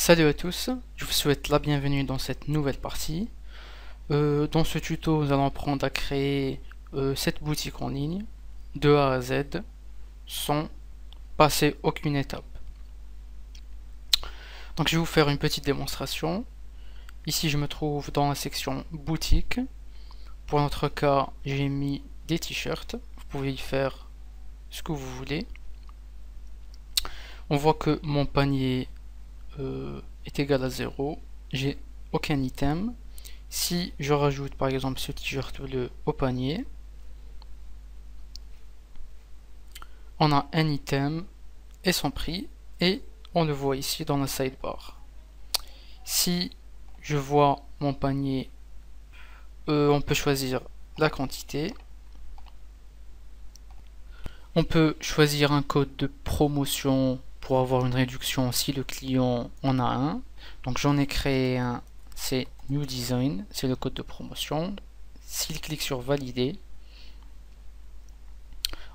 Salut à tous, je vous souhaite la bienvenue dans cette nouvelle partie. Dans ce tuto, nous allons apprendre à créer cette boutique en ligne de A à Z sans passer aucune étape. Donc je vais vous faire une petite démonstration. Ici je me trouve dans la section boutique. Pour notre cas, j'ai mis des t-shirts. Vous pouvez y faire ce que vous voulez. On voit que mon panier est égal à 0. J'ai aucun item. Si je rajoute par exemple ce t-shirt bleu au panier, on a un item et son prix, et on le voit ici dans la sidebar. Si je vois mon panier, on peut choisir la quantité. On peut choisir un code de promotion pour avoir une réduction si le client en a un. Donc j'en ai créé un, c'est New Design, c'est le code de promotion. S'il clique sur valider,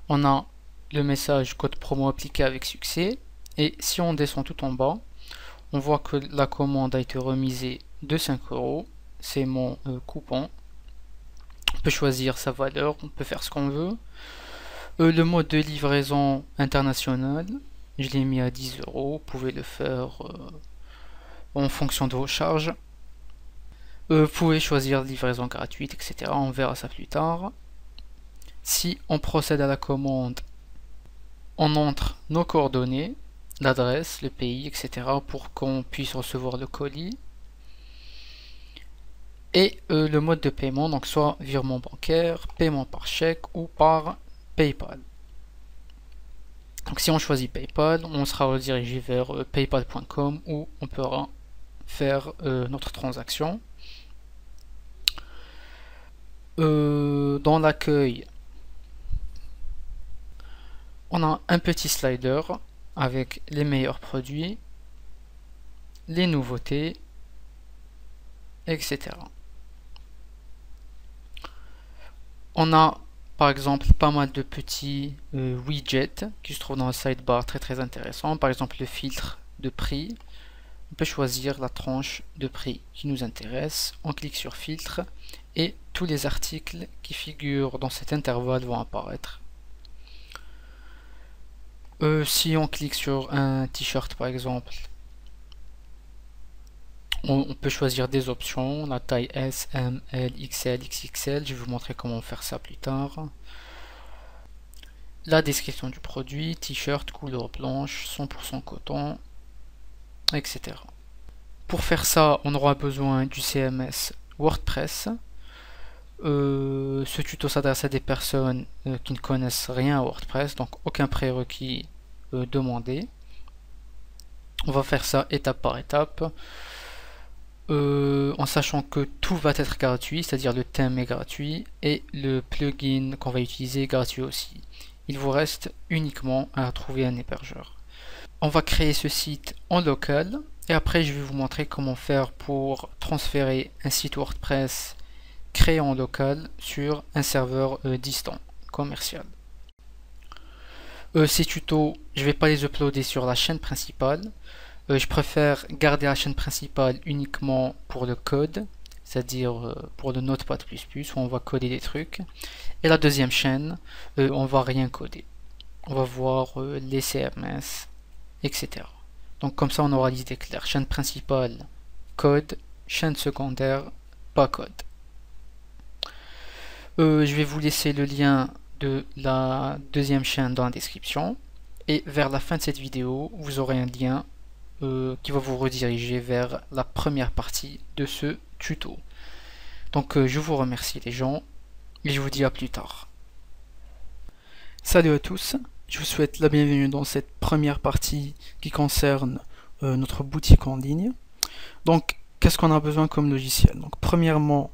on a le message code promo appliqué avec succès. Et si on descend tout en bas, on voit que la commande a été remisée de 5 €. C'est mon coupon. On peut choisir sa valeur, on peut faire ce qu'on veut. Le mode de livraison international, je l'ai mis à 10 €. Vous pouvez le faire en fonction de vos charges. Vous pouvez choisir livraison gratuite, etc. On verra ça plus tard. Si on procède à la commande, on entre nos coordonnées, l'adresse, le pays, etc. pour qu'on puisse recevoir le colis. Et le mode de paiement, donc soit virement bancaire, paiement par chèque ou par PayPal. Donc si on choisit PayPal, on sera redirigé vers paypal.com où on pourra faire notre transaction. Dans l'accueil, on a un petit slider avec les meilleurs produits, les nouveautés, etc. On a par exemple pas mal de petits widgets qui se trouvent dans le sidebar, très intéressant. Par exemple le filtre de prix, on peut choisir la tranche de prix qui nous intéresse. On clique sur filtre et tous les articles qui figurent dans cet intervalle vont apparaître. Si on clique sur un t-shirt par exemple, on peut choisir des options, la taille S, M, L, XL, XXL. Je vais vous montrer comment faire ça plus tard. La description du produit, t-shirt, couleur blanche, 100% coton, etc. Pour faire ça, on aura besoin du CMS WordPress. Ce tuto s'adresse à des personnes qui ne connaissent rien à WordPress, donc aucun prérequis demandé. On va faire ça étape par étape. En sachant que tout va être gratuit, c'est-à-dire le thème est gratuit et le plugin qu'on va utiliser est gratuit aussi. Il vous reste uniquement à trouver un hébergeur. On va créer ce site en local et après je vais vous montrer comment faire pour transférer un site WordPress créé en local sur un serveur distant, commercial. Ces tutos, je ne vais pas les uploader sur la chaîne principale. Je préfère garder la chaîne principale uniquement pour le code, c'est-à-dire pour le Notepad++ où on va coder des trucs. Et la deuxième chaîne, on va rien coder. On va voir les CMS, etc. Donc comme ça on aura l'idée claire. Chaîne principale, code. Chaîne secondaire, pas code. Je vais vous laisser le lien de la deuxième chaîne dans la description. Et vers la fin de cette vidéo, vous aurez un lien qui va vous rediriger vers la première partie de ce tuto. Donc je vous remercie les gens et je vous dis à plus tard. Salut à tous, je vous souhaite la bienvenue dans cette première partie qui concerne notre boutique en ligne. Donc qu'est-ce qu'on a besoin comme logiciel? Donc premièrement,